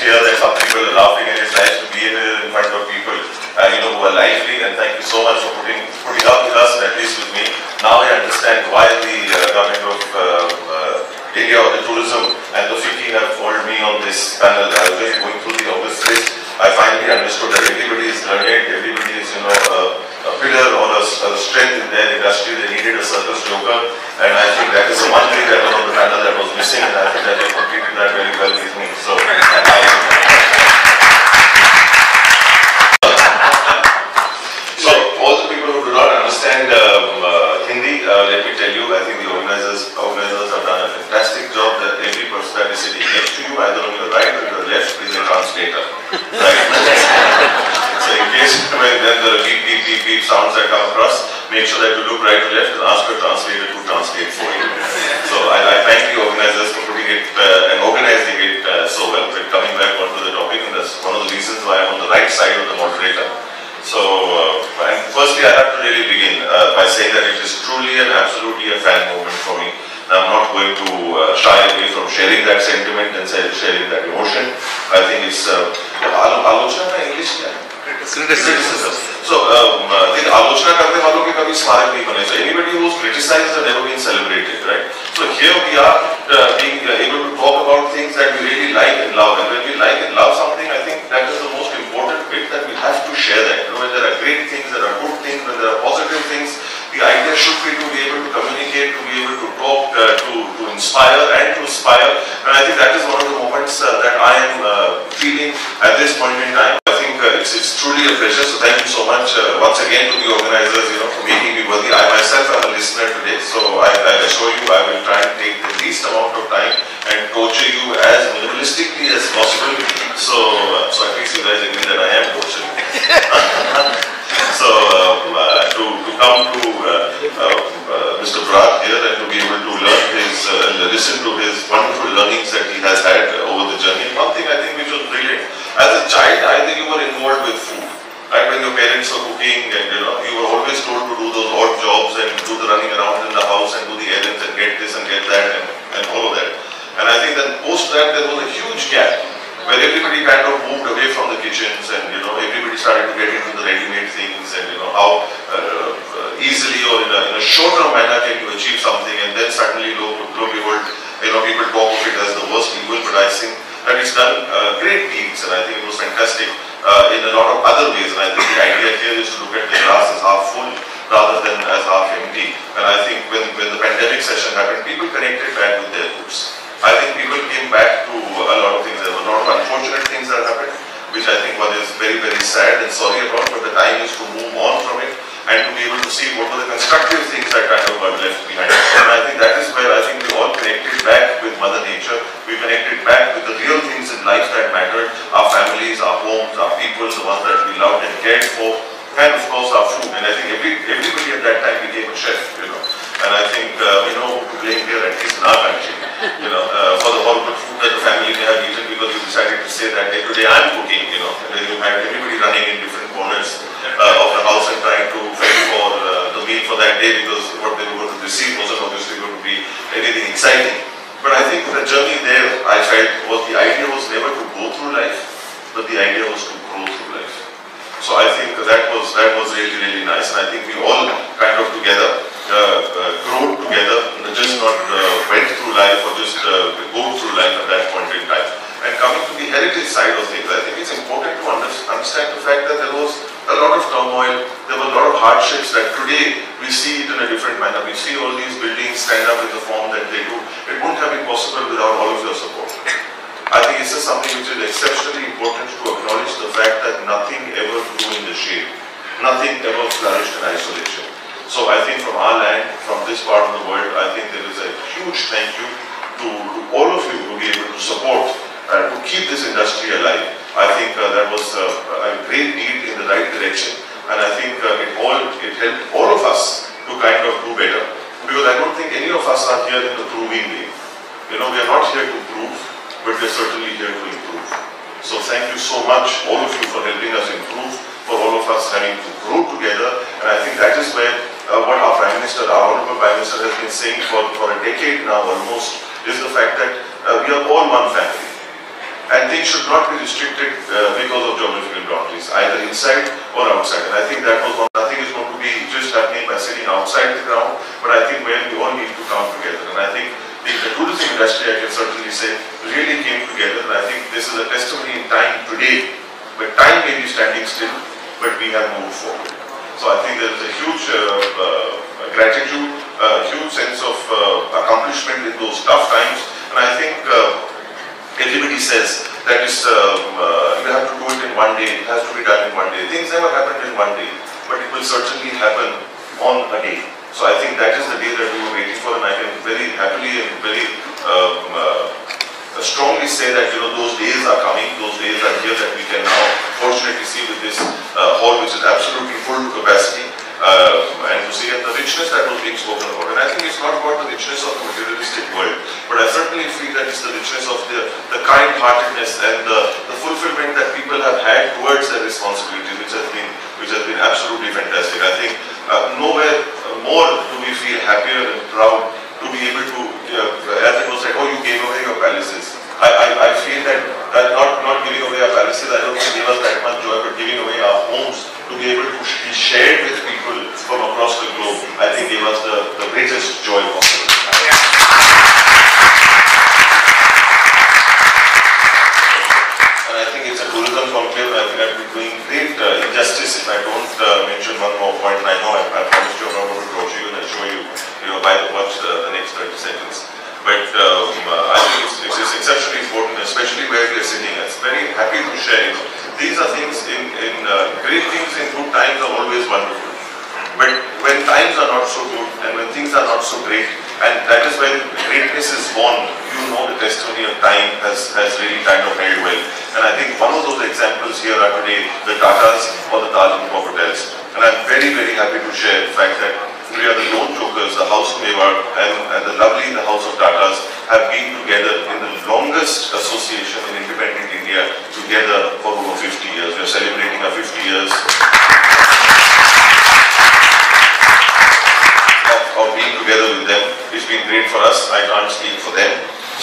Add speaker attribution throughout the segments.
Speaker 1: hear that some people are laughing, and it's nice to be in front of people, who are lively. And thank you so much for putting up with us, and at least with me. Now I understand why the government of India, or the tourism and the FICCI have called me on this panel. I was just going through the obvious list. I finally understood that everybody is learned, everybody is, a pillar or a strength in their industry. They needed a circus joker, and I think that is the one thing that was on the panel that was missing, and I think that they completed that very well with me. So, all the people who do not understand Hindi, let me tell you, I think the organizers have done a fantastic job. That every person that is sitting next to you, either on your right or your left, is a translator. Right? So in case when there are beep sounds that come across, make sure that you look right to left and ask your translator to translate for you. So I thank the organizers for putting it and organizing it so well. But coming back onto the topic, and that's one of the reasons why I'm on the right side of the moderator. So, and firstly I have to really begin by saying that it is truly and absolutely a fan moment for me. I'm not going to shy away from sharing that sentiment and sharing that emotion. I think it's Alochana in English. Criticism. So, the Alochana karne walon ke kabhi smarak nahi bane. So, anybody who's criticized has never been celebrated, right? So, here we are being able to talk about things that we really like and love. And when we like and love something, I think that is the most important bit, that we have to share that. When there are great things, there are good things, when there are positive things, the idea should be to be able to communicate, to be able to talk, to inspire and to aspire. And I think that is one of the moments that I am feeling at this point in time. I think it's truly a pleasure. So thank you so much once again to the organizers, for making me worthy. I myself am a listener today, so I assure you I will try and take the least amount of time and torture you as minimalistically as possible. So at least you guys agree that I am torturing. So to come to Mr. Bharat here and to be able to learn listen to his wonderful learnings that he has had over the journey. One thing I think which was brilliant. As a child, I think you were involved with food. Right, when your parents were cooking, and you were always told to do those odd jobs and do the running around in the house and do the errands and get this and get that and all of that. And I think that post that there was a huge gap where everybody kind of moved away from the kitchens, and everybody started to get into the ready-made things, and how easily or in a shorter manner can you achieve something, and then suddenly lo and behold, people talk of it as the worst evil. But I think that it's done great deeds, and I think it was fantastic in a lot of other ways. And I think the idea here is to look at the glass as half full rather than as half empty. And I think when the pandemic session happened, people connected back with their roots. I think people came back to a lot of things. There were a lot of unfortunate things that happened, which I think one is very, very sad and sorry about, but the time is to move on from it and to be able to see what were the constructive things that kind of got left behind. And I think that is where I think we all connected back with Mother Nature. We connected back with the real things in life that mattered, our families, our homes, our people, the ones that we loved and cared for, and of course our food. And I think everybody at that time became a chef, And I think we know who to blame here, at least in our country, for the horrible food that the family may have eaten, because you decided to say that today I'm cooking, and then you had everybody running in different corners of the house and trying to fend for the meal for that day, because what they were going to receive wasn't obviously going to be anything exciting. But I think the journey there, I felt, was the idea was never to go through life, but the idea was to grow through life. So I think that was really, really nice, and I think we all kind of together grew together, just not went through life or just go through life at that point in time. And coming to the heritage side of things, I think it's important to understand the fact that there was a lot of turmoil, there were a lot of hardships that today we see it in a different manner. We see all these buildings stand up in the form that they do. It wouldn't have been possible without all of your support. I think it's just something which is exceptionally important to acknowledge the fact that nothing ever grew in the shade. Nothing ever flourished in isolation. So I think from our land, from this part of the world, I think there is a huge thank you to all of you to be able to support to keep this industry alive. I think that was a great deed in the right direction, and I think it helped all of us to kind of do better, because I don't think any of us are here in the proving way. We are not here to prove, but we're certainly here to improve. So thank you so much, all of you, for helping us improve, for all of us having to grow together, and I think that is where what our Prime Minister, our Honourable Prime Minister, has been saying for a decade now almost, is the fact that we are all one family. And things should not be restricted because of geographical boundaries, either inside or outside. And I think that was one. Nothing is going to be just happening by sitting outside the ground, but I think where we all need to come together. And I think the tourism industry, I can certainly say, really came together. And I think this is a testimony in time today, but time may be standing still, but we have moved forward. So I think there is a huge gratitude, a huge sense of accomplishment in those tough times. And I think everybody says that is, you have to do it in one day, it has to be done in one day. Things never happen in one day, but it will certainly happen on a day. So I think that is the day that we were waiting for, and I can very happily and very strongly say that, you know, those days are coming, those days are here, that we can now fortunately see with this hall which is absolutely full to capacity, and to see the richness that was being spoken about. And I think it's not about the richness of the materialistic world, but I certainly feel that it's the richness of the kind-heartedness and the fulfillment that people have had towards their responsibility, which has been absolutely fantastic. I think nowhere more do we feel happier and proud to be able to, as it was said, oh, you gave away your palaces. I feel that not giving away our palaces, I don't think gave us that much joy, but giving away our homes to be able to be shared with people from across the globe, I think gave us the greatest joy possible. And I think it's a tourism conclave. I think I've been doing great injustice if I don't mention one more point. And I know I promised you I'm not going to torture you and I'll show you, by the watch the next 30 seconds. But I think it's exceptionally important, especially where we are sitting. I'm very happy to share. These are things great things in good times are always wonderful. But when times are not so good and when things are not so great, and that is when greatness is born, you know the testimony of time has really kind of held well. And I think one of those examples here are today the Tatas or the Taj Mahal hotels. And I'm very, very happy to share the fact that we are the lone jokers, the House of Mewar and the lovely the House of Tatas have been together in the longest association in independent India, together for over 50 years. We are celebrating our 50 years of being together with them. It's been great for us. I can't speak for them,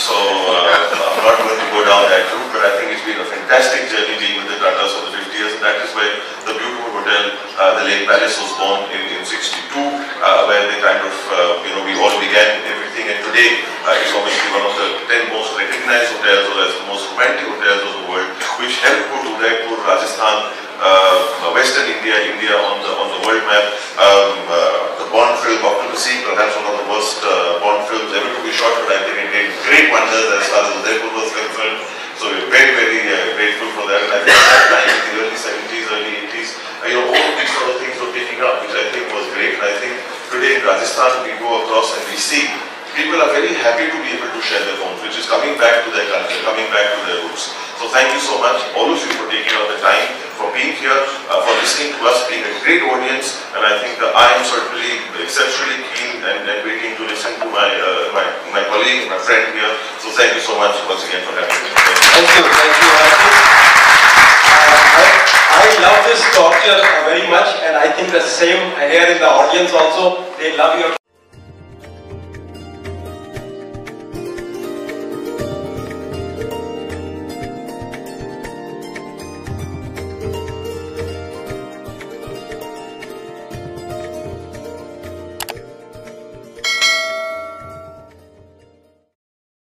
Speaker 1: so I'm not going to go down that route, but I think it's been a fantastic journey being with the Tatas for the 50 years, and that is where the beautiful hotel, the Lake Palace, was born in 62, where they kind of, we all began everything, and today it's obviously one of the 10 most recognized hotels, or as the most romantic hotels of the world, which helped put Udaipur, Rajasthan, Western India on the world map. The Bond film Octopussy, perhaps one of the worst Bond films ever to be shot, but I think it did great wonders as far as Udaipur was concerned. So we're very, very grateful for that. And I think at that time, in the early 70s, early 80s, all of these sort of things were picking up, which I think was great. And I think today in Rajasthan, we go across and we see people are very happy to be able to share their homes, which is coming back to their culture, coming back to their roots. So thank you so much, all of you, for taking out the time, for being here, for listening to us, being a great audience. And I think I am certainly exceptionally keen and waiting to listen to my colleague, my friend here. So thank you so much once again for having me.
Speaker 2: Thank you, I love this talk very much, and I think the same here in the audience also. They love your